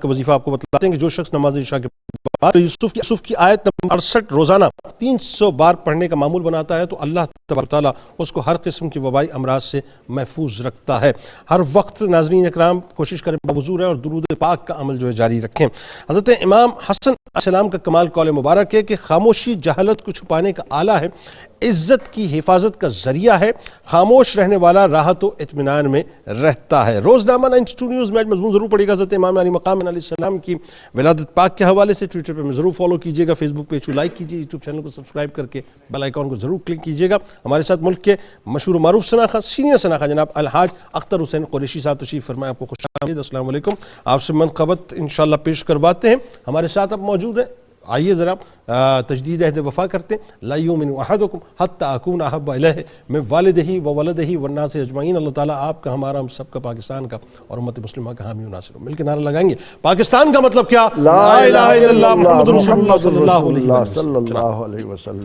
کا وظیفہ آپ کو بتلاتے ہیں کہ جو شخص نماز عشاء کے بعد یوسف کی آیت نمبر 68 روزانہ 300 بار پڑھنے کا معمول بناتا ہے تو اللہ تبارک و تعالیٰ اس کو ہر قسم کی وبائی امراض سے محفوظ رکھتا ہے۔ ہر وقت ناظرین اکرام کوشش کریں باوضو رہیں اور درود پاک کا عمل جو ہے جاری رکھیں۔ حضرت امام حسن علیہ السلام کا کمال قول مبارک ہے کہ خاموشی جہالت کو چھپانے کا آلہ ہے، عزت کی حفاظت کا ذریعہ ہے، خاموش رہنے والا راحت و اطمینان میں رہتا ہے۔ روزنامہ 92 نیوز میں آج مضمون ضرور پڑھیے گا حضرت امام علی مقام علیہ السلام کی ولادت پاک کے حوالے سے۔ ٹویٹر پہ میں ضرور فالو کیجیے گا، فیس بک پیج کو لائک کیجیے، یوٹیوب چینل کو سبسکرائب کر کے بیل آئیکن کو ضرور کلک کیجیے گا۔ ہمارے ساتھ ملک کے مشہور و معروف سناخہ سینئر سناخہ جناب الحاج اختر حسین قریشی صاحب تشریف فرمائے، آپ کو خوش آمدید۔ السلام علیکم، آپ سے منقبت انشاءاللہ پیش کرواتے ہیں۔ ہمارے ساتھ اب موجود ہیں، آئیے ذرا تجدید عہد وفا کرتے ہیں۔ لا یؤمن احدکم حتی اکون احب الیہ من والدہ وولدہ والناس اجمعین۔ اللہ تعالیٰ آپ کا، ہمارا، ہم سب کا، پاکستان کا اور امت مسلمہ کا حامی و ناصر ہو۔ مل کے نعرہ لگائیں گے، پاکستان کا مطلب کیا؟ لا الہ الا اللہ محمد رسول اللہ صلی اللہ علیہ وسلم۔